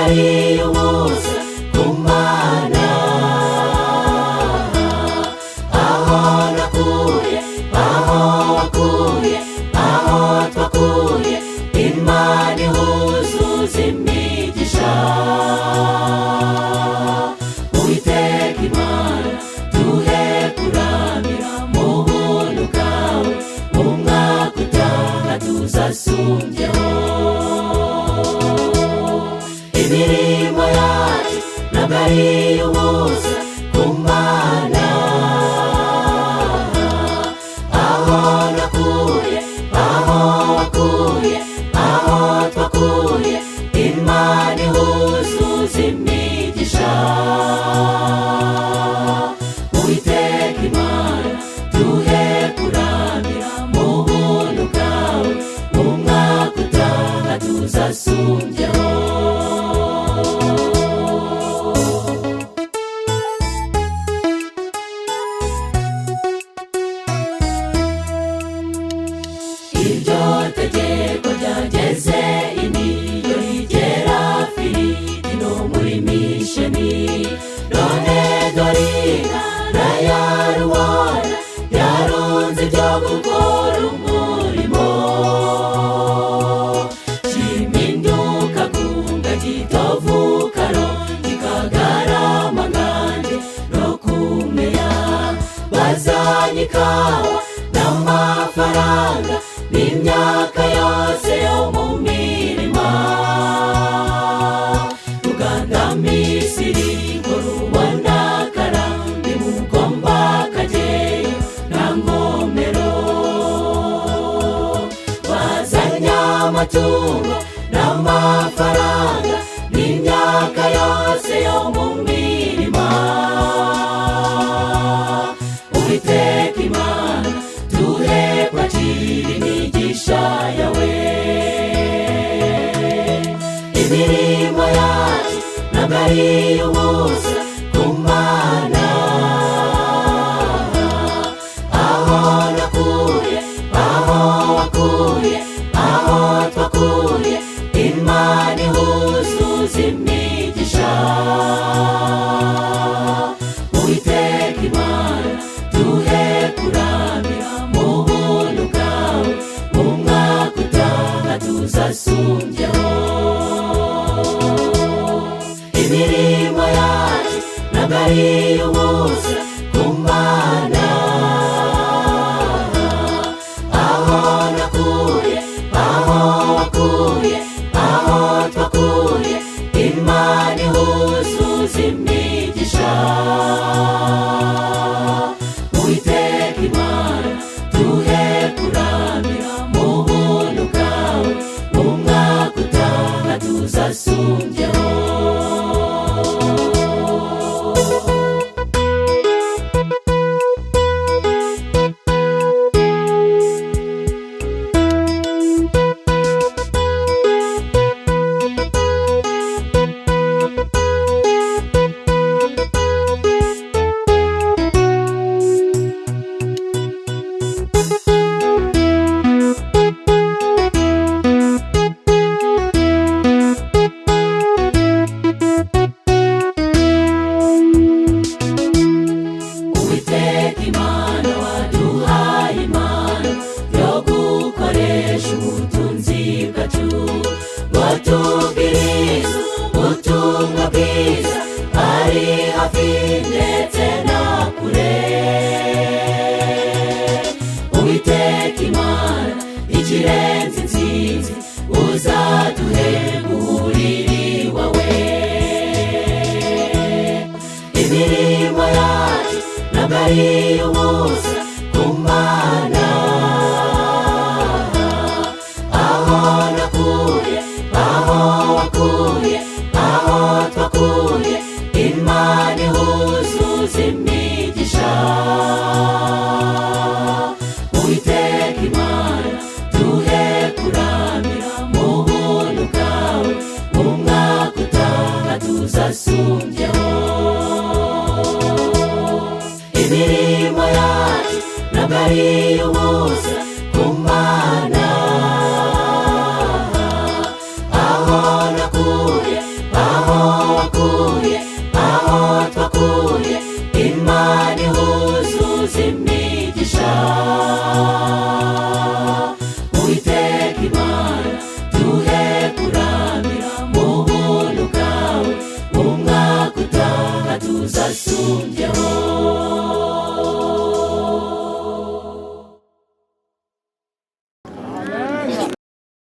ari ubusa ku Mana. Aho nakuye, aho wakuye, aho twakuye, Imana ihuzuza imigisha. Uwiteka Imana duhe kuramira mu buntu bwawe, umwaka utaha tuzasumbyeho. Imirimo yacu ntabwo ari ubusa ku Mana. Aho nakuye, aho wakuye, aho twakuye, Imana ihuzuza imigisha. Uwiteka Imana duhe kuramira mu buntu bwawe, umwaka utaha tuzasumbyeho. Iryo tegeko ryageze iniyo rigera Filipi no muri misheni, none dore intara ya rubona yarunze ibyo gukora umurimo. Kiminduka kunga gitovu karo kikagarama nganje no kumeya, bazanye ikawa n'amafaranga n'imyaka yose yo mu mirima. Uganda, Misiri ngo rubona karambi, Mugomba, Kageyo na Ngomero, bazanye amatungo n'amafaranga n'imyaka yose yo mu mirima. Uwiteka Imana duhe kwakira imigisha yawe. Imirimo yacu ntabwo ari ubusa ku Mana. Aho nakuye, aho wakuye, aho twakuye, Imana ihuzuza imigisha. Uwiteka Imana duhe kuramira mu buntu bwawe, umwaka utaha tuzasumbyeho. Imirimo yacu ntabwo ari ubusa ku Mana. Aho nakuye, aho wakuye, aho twakuye, Imana ihuzuza imigisha. Uwiteka Imana duhe kuramira mu buntu bwawe, umwaka utaha tuzasumbyeho. Uwiteka Imana waduhaye impano yo gukoresha ubutunzi bwacu ngo tubwirize ubutumwa bwiza, ari hafi ndetse na kure. Uwiteka Imana ikirenze intsinzi, uzaduhe guhurira iwawe. Imirimo yacu ntabwo ari ubusa ku Mana. Aho nakuye, aho wakuye, aho twakuye, Imana ihuzuza imigisha. Uwiteka Imana duhe kuramira mu buntu bwawe, umwaka utaha tuzasumbyeho. Imirimo yacu ntabwo ari ubusa ku Mana. Aho nakuye, aho si